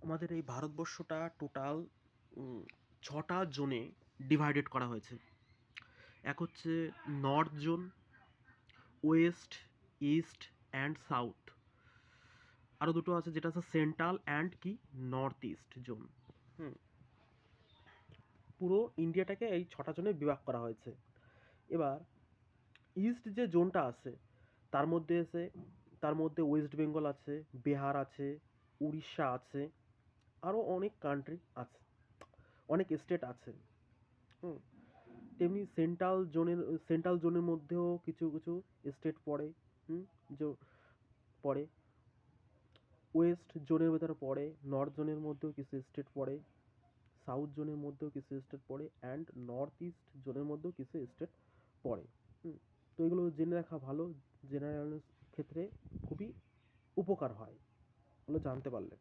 আমাদের এই ভারতবর্ষটা টোটাল ৬টা জোনে ডিভাইডেড করা হয়েছে। এক হচ্ছে north zone, West, east and south. আরও দুটো আছে যেটা হচ্ছে সেন্ট্রাল অ্যান্ড কি নর্থ ইস্ট জোন। হুম পুরো ইন্ডিয়াটাকে এই ৬টা জোনে বিভাগ করা হয়েছে। এবার ইস্ট যে জোনটা আছে তার মধ্যে ওয়েস্ট বেঙ্গল আছে, বিহার আছে, উড়িষ্যা আছে, আরও অনেক কান্ট্রি আছে, অনেক স্টেট আছে। হুম তেমনি সেন্ট্রাল জোনের মধ্যেও কিছু কিছু স্টেট পড়ে। হুম পড়ে ওয়েস্ট জোনের ভেতরে পড়ে, নর্থ জোনের মধ্যেও কিছু স্টেট পড়ে, সাউথ জোনের মধ্যেও কিছু স্টেট পড়ে, অ্যান্ড নর্থ ইস্ট জোনের মধ্যেও কিছু স্টেট পড়ে। তো এগুলো জেনে রাখা ভালো, জেনারেল ক্ষেত্রে খুবই উপকার হয়, এগুলো জানতে পারলে।